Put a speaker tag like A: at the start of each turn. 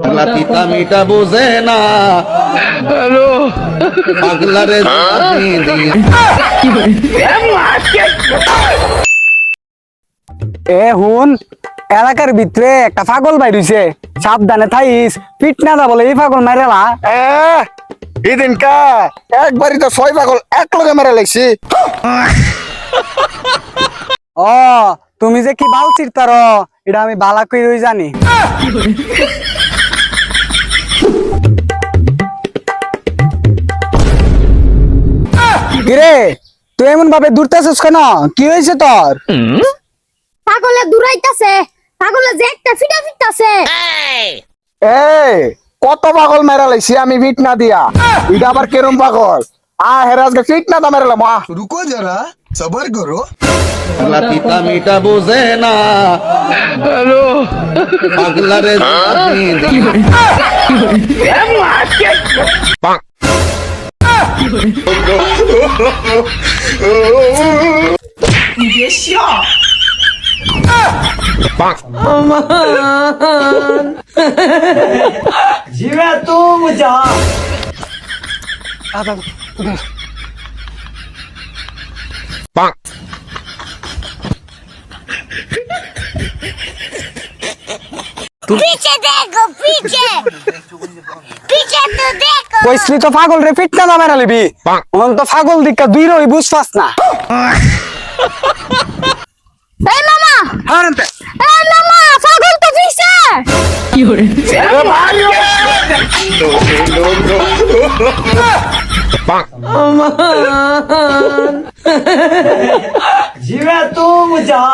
A: পাগলা পিতা মিটা বোঝে না। হ্যালো পাগলা রে
B: এ হুন, এলাকার ভিতরে একটা পাগল বাইরেছে, সাবধানে থাইস, পিট না দা বলে এই পাগল মারেলা।
C: এদিনকা একবারই তো 6 পাগল এক লগে মেরে লাগছি।
B: ও তুমি যে কি বাল চিরতার, এটা আমি বালা কই জানি। কিরে তুই এমন ভাবে দূরতেছিস কেন? কি হয়েছে তোর?
D: পাগলে দূরাইতাছে, পাগলে যে একটা ফিটা ফিটতাছে।
C: এই কত পাগল মেরে লাগছি আমি ফিট না দিয়া, এটা আবার কেরম পাগল? হেরাজকে ফিট না দা মেরে মা।
E: रुको जरा सबर करो।
A: পাগলা পিতা মিটা বোঝে না। হ্যালো পাগলা রে
B: জিবে তুম যা।
D: पीछे देखो पीछे, पीछे तो देखो।
B: কইসলি তো পাগল রে ফিট না মেরা লিবি, ওন তো পাগল দিকা দুই রই বুঝছাস না।
D: ए मामा,
B: হারতে
D: ए मामा, पागल तो पीछे।
B: জিবে তুম যা।